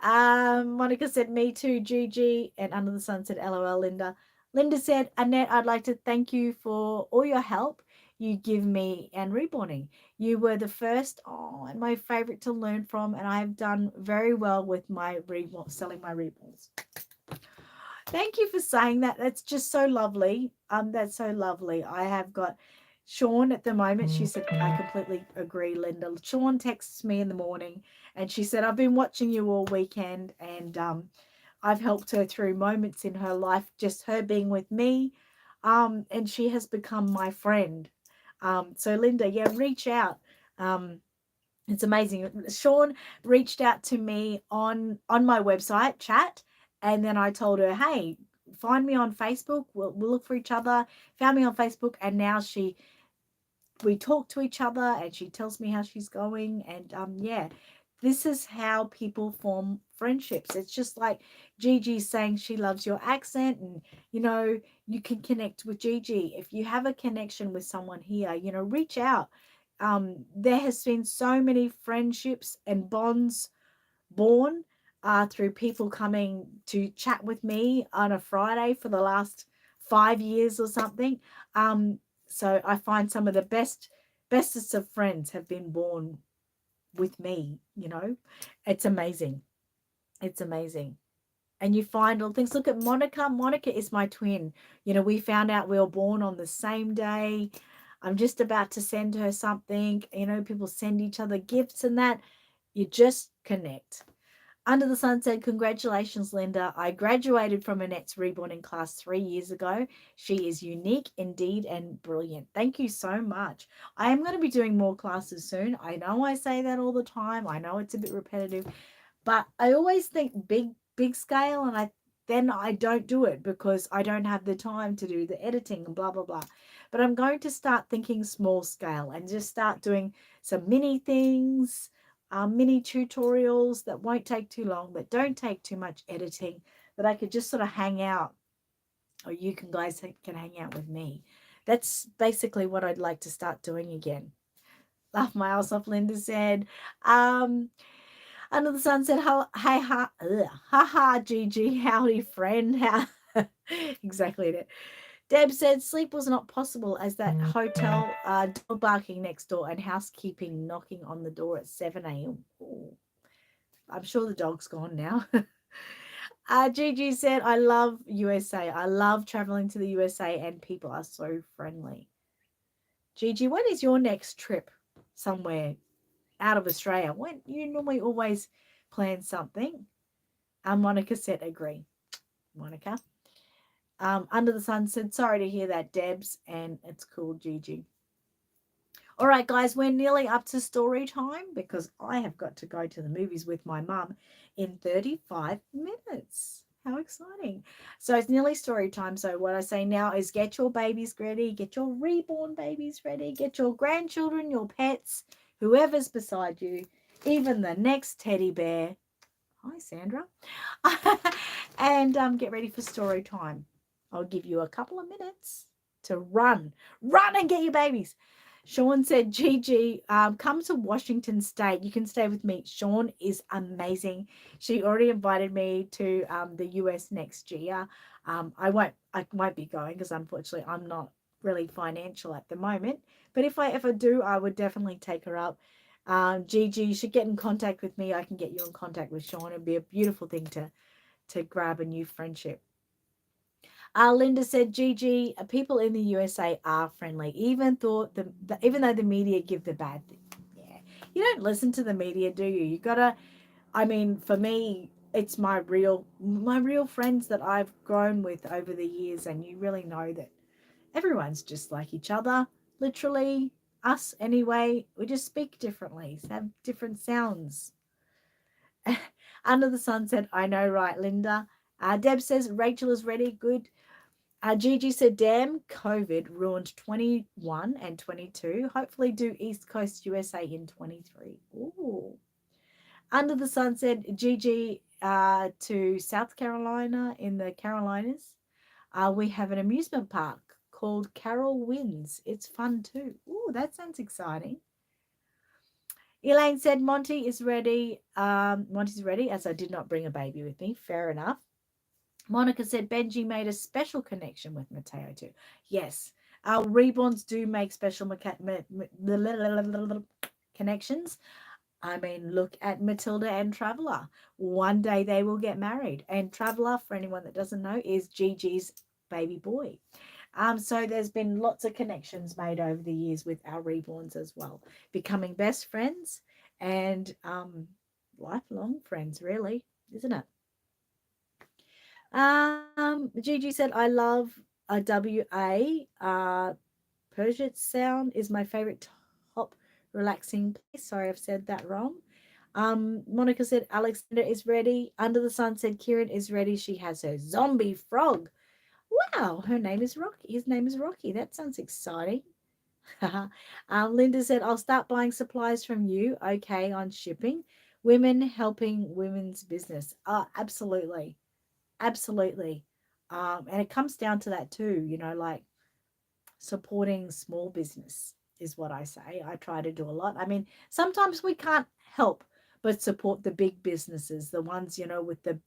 Monica said, me too, Gigi. And Under the Sun said, LOL, Linda. Linda said, Annette, I'd like to thank you for all your help you give me and Reborning. You were the first and my favorite to learn from, and I have done very well with my selling my Reborns. Thank you for saying that. That's just so lovely. That's so lovely. I have got Sean at the moment. She said, I completely agree, Linda. Sean texts me in the morning and she said, I've been watching you all weekend, and I've helped her through moments in her life, just her being with me. And she has become my friend. So Linda, yeah, reach out. It's amazing. Sean reached out to me on my website chat, and then I told her, hey, find me on Facebook. We'll look for each other. Found me on Facebook, and now we talk to each other, and she tells me how she's going. And yeah, this is how people form friendships. It's just like Gigi saying she loves your accent, and you can connect with Gigi. If you have a connection with someone here, reach out. There has been so many friendships and bonds born through people coming to chat with me on a Friday for the last 5 years or something. So I find some of the bestest of friends have been born with me. It's amazing. It's amazing. And you find all things. Look at Monica. Monica is my twin. We found out we were born on the same day. I'm just about to send her something. People send each other gifts and that. You just connect. Under the Sun said, congratulations, Linda. I graduated from Annette's Reborning class 3 years ago. She is unique indeed and brilliant. Thank you so much. I am going to be doing more classes soon. I know I say that all the time. I know it's a bit repetitive, but I always think big scale, and then I don't do it because I don't have the time to do the editing and blah, blah, blah. But I'm going to start thinking small scale and just start doing some mini things, mini tutorials that won't take too long, that don't take too much editing, that I could just sort of hang out, or you guys can hang out with me. That's basically what I'd like to start doing again. Laugh my ass off, Linda said. Under the Sun said, hey, ha, Gigi, howdy, friend. How exactly it. Deb said, sleep was not possible as that hotel dog barking next door and housekeeping knocking on the door at 7 a.m. Ooh. I'm sure the dog's gone now. Gigi said, I love USA. I love traveling to the USA and people are so friendly. Gigi, when is your next trip somewhere out of Australia? When you normally always plan something. Monica said, agree. Monica. Under the Sun said, sorry to hear that, Debs, and it's cool, Gigi. All right, guys, we're nearly up to story time because I have got to go to the movies with my mum in 35 minutes. How exciting. So it's nearly story time. So what I say now is get your babies ready, get your reborn babies ready, get your grandchildren, your pets, whoever's beside you, even the next teddy bear. Hi, Sandra. And get ready for story time. I'll give you a couple of minutes to run and get your babies. Sean said, Gigi, come to Washington State. You can stay with me. Sean is amazing. She already invited me to the US next year. I won't be going because unfortunately I'm not really financial at the moment. But if I ever do, I would definitely take her up. Gigi, you should get in contact with me. I can get you in contact with Sean. It'd be a beautiful thing to grab a new friendship. Linda said, Gigi, people in the USA are friendly, even though the media give the bad thing. Yeah, you don't listen to the media, do you? You gotta. I mean, for me, it's my real friends that I've grown with over the years, and you really know that everyone's just like each other. Literally, us anyway. We just speak differently, have different sounds. Under the sun said, I know, right, Linda. Deb says Rachel is ready. Good. Gigi said, damn, COVID ruined 21 and 22. Hopefully do East Coast USA in 23. Ooh. Under the sun said, Gigi to South Carolina in the Carolinas. We have an amusement park called Carol Winds. It's fun too. Ooh, that sounds exciting. Elaine said, Monty is ready. Monty's ready, as I did not bring a baby with me. Fair enough. Monica said Benji made a special connection with Matteo too. Yes, our reborns do make special connections. I mean, look at Matilda and Traveller. One day they will get married. And Traveller, for anyone that doesn't know, is Gigi's baby boy. So there's been lots of connections made over the years with our reborns as well, becoming best friends and lifelong friends, really, isn't it? Gigi said, I love a WA. Puget Sound is my favorite top relaxing place. Sorry, I've said that wrong. Monica said, Alexander is ready. Under the Sun said, Kieran is ready. She has her zombie frog. Wow, her name is Rocky. His name is Rocky. That sounds exciting. Linda said, I'll start buying supplies from you. Okay, on shipping. Women helping women's business. Absolutely. Absolutely. And it comes down to that too, like supporting small business is what I say. I try to do a lot. I mean, sometimes we can't help but support the big businesses, the ones, with the,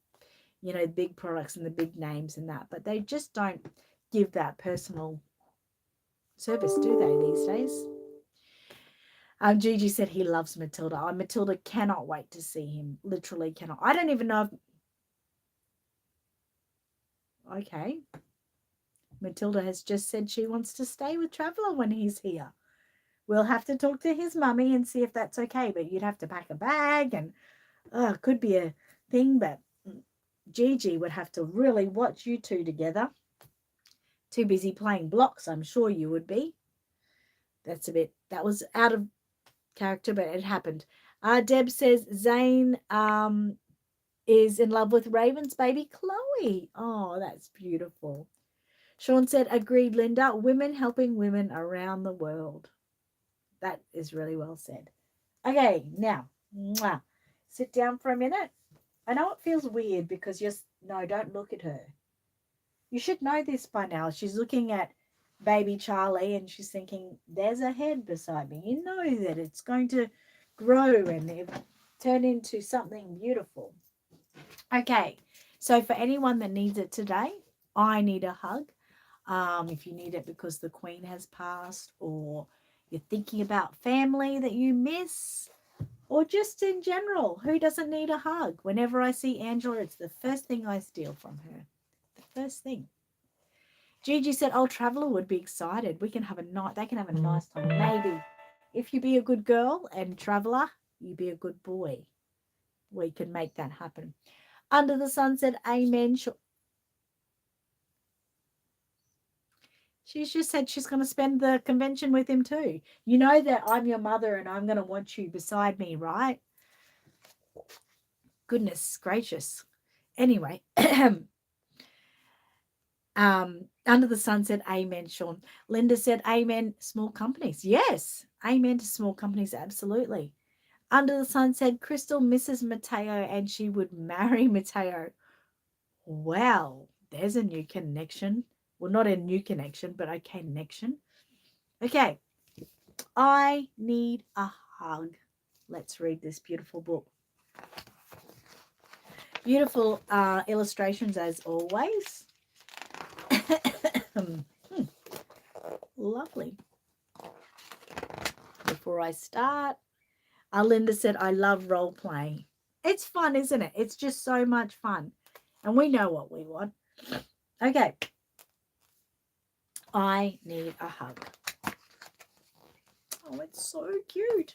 big products and the big names and that, but they just don't give that personal service, do they, these days? Gigi said he loves Matilda. Matilda cannot wait to see him. Literally cannot. I don't even know if. Okay. Matilda has just said she wants to stay with Traveller when he's here. We'll have to talk to his mummy and see if that's okay, but you'd have to pack a bag and it could be a thing, but Gigi would have to really watch you two together. Too busy playing blocks, I'm sure you would be. That was out of character, but it happened. Deb says Zane is in love with Raven's baby Chloe. Oh, that's beautiful. Sean said, agreed, Linda. Women helping women around the world. That is really well said. Okay, now, sit down for a minute. I know it feels weird because no, don't look at her. You should know this by now. She's looking at baby Charlie and she's thinking, there's a head beside me. You know that it's going to grow and turn into something beautiful. Okay, so for anyone that needs it today, I need a hug. If you need it because the Queen has passed, or you're thinking about family that you miss, or just in general, who doesn't need a hug? Whenever I see Angela, it's the first thing I steal from her. The first thing. Gigi said, "Oh, Traveller would be excited. We can have a night. They can have a nice time. Maybe if you be a good girl and Traveller, you be a good boy. We can make that happen." Under the Sun said, "Amen." She's just said she's going to spend the convention with him too. You know that I'm your mother and I'm going to want you beside me, right? Goodness gracious. Anyway, Under the Sun said, amen, Sean. Linda said, amen, small companies. Yes, amen to small companies, absolutely. Under the Sun said, Crystal misses Matteo and she would marry Matteo. Wow, there's a new connection. Well, not a new connection, but a connection. Okay. I need a hug. Let's read this beautiful book. Beautiful illustrations as always. Lovely. Before I start, Linda said, I love role play. It's fun, isn't it? It's just so much fun. And we know what we want. Okay. I need a hug. Oh, it's so cute.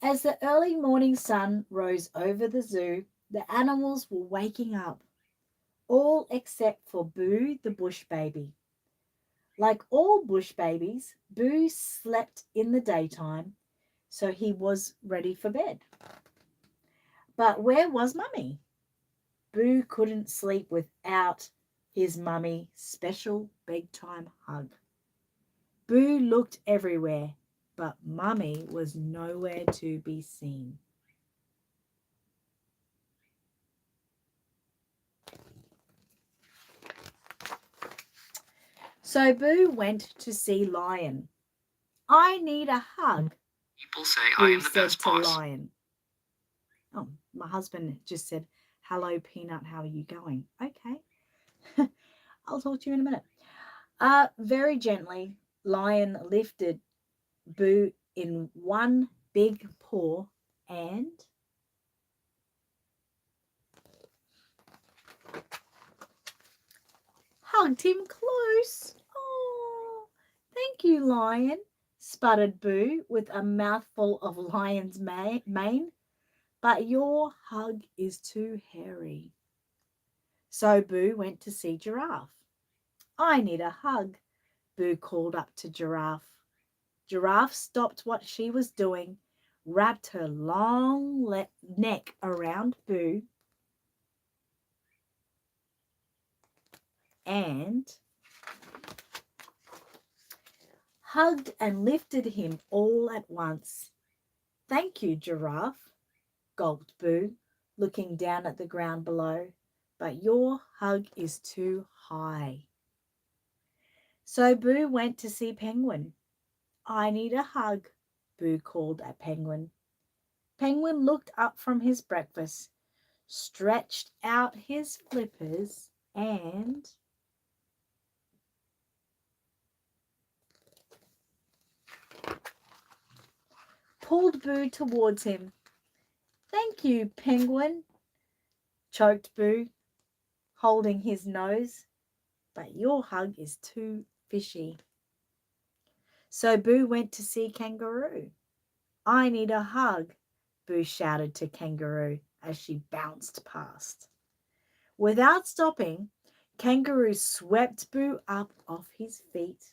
As the early morning sun rose over the zoo, the animals were waking up, all except for Boo the bush baby. Like all bush babies, Boo slept in the daytime, so he was ready for bed. But where was Mummy? Boo couldn't sleep without his Mummy's special bedtime hug. Boo looked everywhere, but Mummy was nowhere to be seen. So Boo went to see Lion. I need a hug. People say I am the best boss. Lion. Oh, my husband just said, hello, Peanut, how are you going? Okay. I'll talk to you in a minute. Very gently, Lion lifted Boo in one big paw and hugged him close. Oh, thank you, Lion, sputtered Boo with a mouthful of Lion's mane. But your hug is too hairy. So Boo went to see Giraffe. I need a hug, Boo called up to Giraffe. Giraffe stopped what she was doing, wrapped her long neck around Boo, and hugged and lifted him all at once. Thank you, Giraffe, gulped Boo, looking down at the ground below. But your hug is too high. So Boo went to see Penguin. I need a hug, Boo called at Penguin. Penguin looked up from his breakfast, stretched out his flippers, and pulled Boo towards him. Thank you, Penguin, choked Boo, holding his nose. But your hug is too fishy. So Boo went to see Kangaroo. I need a hug, Boo shouted to Kangaroo as she bounced past. Without stopping, Kangaroo swept Boo up off his feet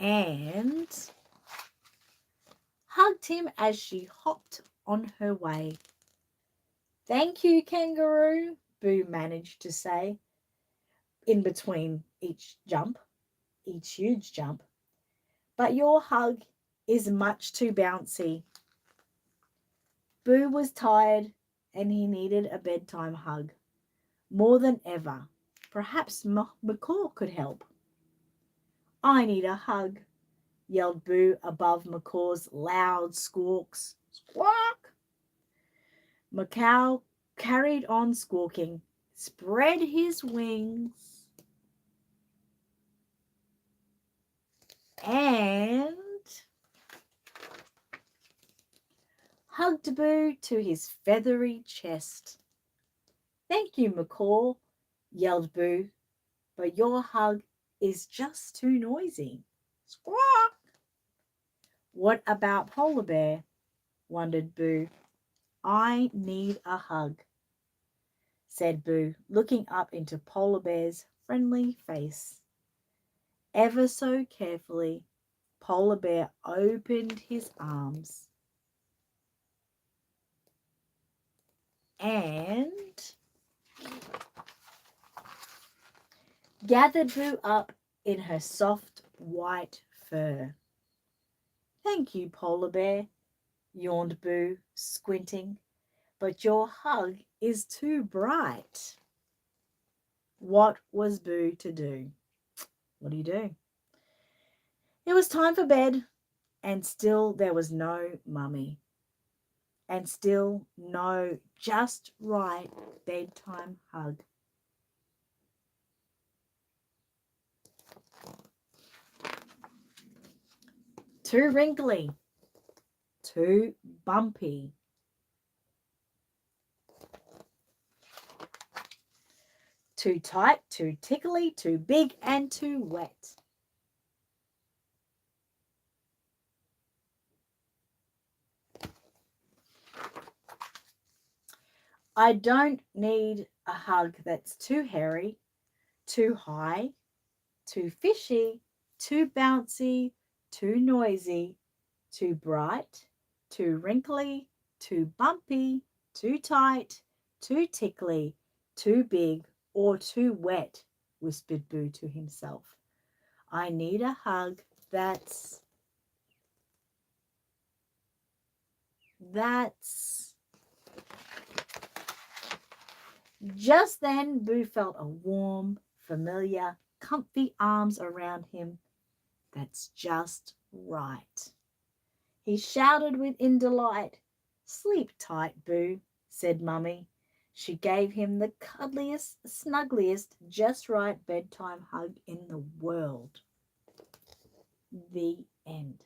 and hugged him as she hopped on her way. Thank you, Kangaroo, Boo managed to say in between each huge jump. But your hug is much too bouncy. Boo was tired and he needed a bedtime hug. More than ever. Perhaps Macaw could help. I need a hug, yelled Boo above Macaw's loud squawks. Squawk! Macaw carried on squawking, spread his wings, and hugged Boo to his feathery chest. Thank you, Macaw, yelled Boo, but your hug is just too noisy. Squawk! What about Polar Bear? Wondered Boo. I need a hug, said Boo, looking up into Polar Bear's friendly face. Ever so carefully, Polar Bear opened his arms and gathered Boo up in her soft white fur. Thank you, Polar Bear, yawned Boo, squinting, but your hug is too bright. What was Boo to do? What do? It was time for bed, and still there was no mummy, and still no just right bedtime hug. Too wrinkly, too bumpy, too tight, too tickly, too big, and too wet. I don't need a hug that's too hairy, too high, too fishy, too bouncy, too noisy, too bright, too wrinkly, too bumpy, too tight, too tickly, too big, or too wet, whispered Boo to himself. I need a hug that's. Just then, Boo felt a warm, familiar, comfy arms around him. That's just right. He shouted in delight. Sleep tight, Boo, said Mummy. She gave him the cuddliest, snuggliest, just right bedtime hug in the world. The end.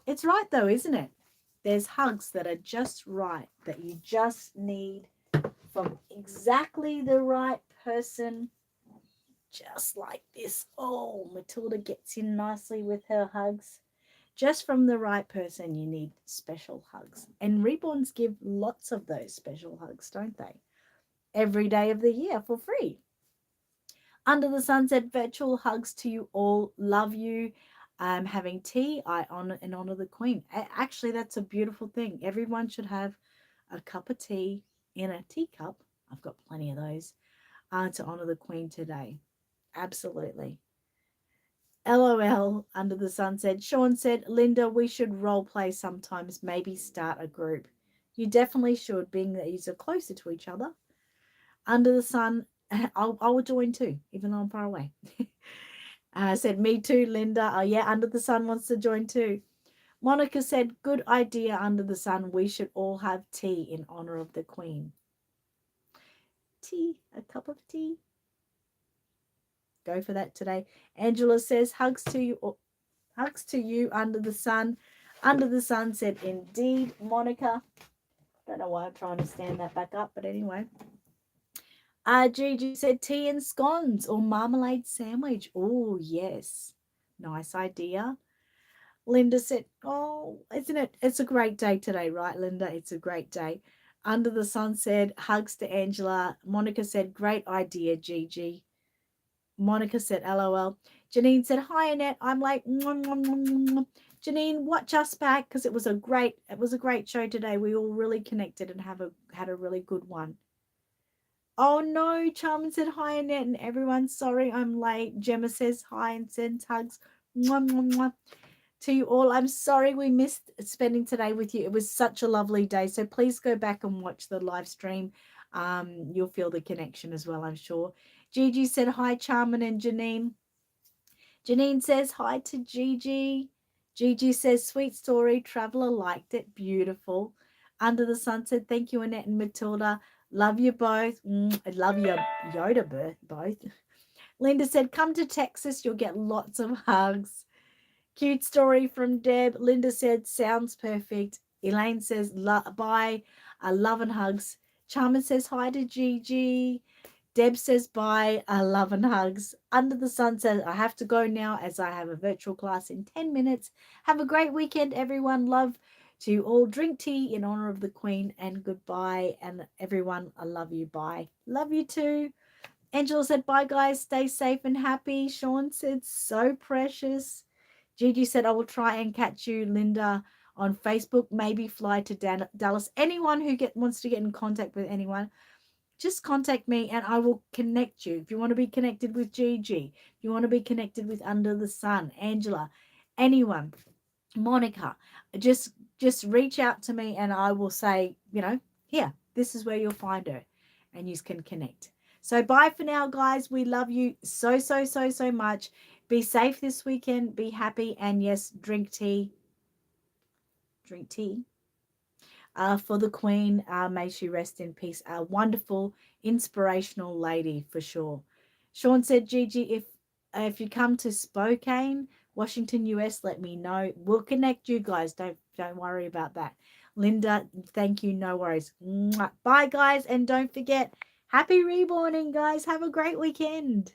It's right though, isn't it? There's hugs that are just right, that you just need from exactly the right person, just like this. Oh, Matilda gets in nicely with her hugs. Just from the right person, you need special hugs. And Reborns give lots of those special hugs, don't they? Every day of the year for free. Under the Sunset, virtual hugs to you all. Love you. Having tea. I honor the Queen. Actually, that's a beautiful thing. Everyone should have a cup of tea in a teacup. I've got plenty of those to honor the Queen today. Absolutely. LOL, Under the Sun said. Sean said, Linda, we should role play sometimes, maybe start a group. You definitely should, being that you're closer to each other. Under the Sun, I'll join too, even though I'm far away. Said, me too, Linda. Oh, yeah, Under the Sun wants to join too. Monica said, good idea, Under the Sun. We should all have tea in honor of the Queen. Tea, a cup of tea. Go for that today. Angela says, hugs to you, Under the Sun. Under the Sun said, indeed, Monica. Don't know why I'm trying to stand that back up, but anyway. Gigi said tea and scones or marmalade sandwich. Oh, yes. Nice idea. Linda said, oh, isn't it? It's a great day today, right, Linda? It's a great day. Under the Sun said, hugs to Angela. Monica said, great idea, Gigi. Monica said, LOL. Janine said, hi, Annette. I'm late. Janine, watch us back because it was a great show today. We all really connected and had a really good one. Oh no, Charmin said hi, Annette, and everyone. Sorry, I'm late. Gemma says hi and sends hugs. Mwah, mwah, mwah. To you all, I'm sorry we missed spending today with you. It was such a lovely day. So please go back and watch the live stream. You'll feel the connection as well, I'm sure. Gigi said hi, Charmin and Janine. Janine says hi to Gigi. Gigi says, sweet story. Traveler liked it. Beautiful. Under the Sun said, thank you, Annette and Matilda. Love you both. I love your Yoda both. Linda said, come to Texas. You'll get lots of hugs. Cute story from Deb. Linda said, sounds perfect. Elaine says, bye. Love and hugs. Charmin says, hi to Gigi. Deb says, bye. Love and hugs. Under the Sun says, I have to go now as I have a virtual class in 10 minutes. Have a great weekend, everyone. Love to you all. Drink tea in honor of the Queen and goodbye. And everyone, I love you. Bye. Love you too. Angela said, bye, guys. Stay safe and happy. Sean said, so precious. Gigi said, I will try and catch you, Linda, on Facebook. Maybe fly to Dallas. Anyone who wants to get in contact with anyone, just contact me and I will connect you. If you want to be connected with Gigi, if you want to be connected with Under the Sun, Angela, anyone, Monica, just reach out to me and I will say, here, this is where you'll find her. and you can connect. So bye for now, guys. We love you so, so, so, so much. Be safe this weekend. Be happy. And yes, drink tea. Drink tea. For the Queen, may she rest in peace. A wonderful, inspirational lady for sure. Sean said, Gigi, if you come to Spokane, Washington, US, let me know. We'll connect you guys. Don't worry about that. Linda, thank you. No worries. Mwah. Bye, guys, and don't forget, happy reborning, guys. Have a great weekend.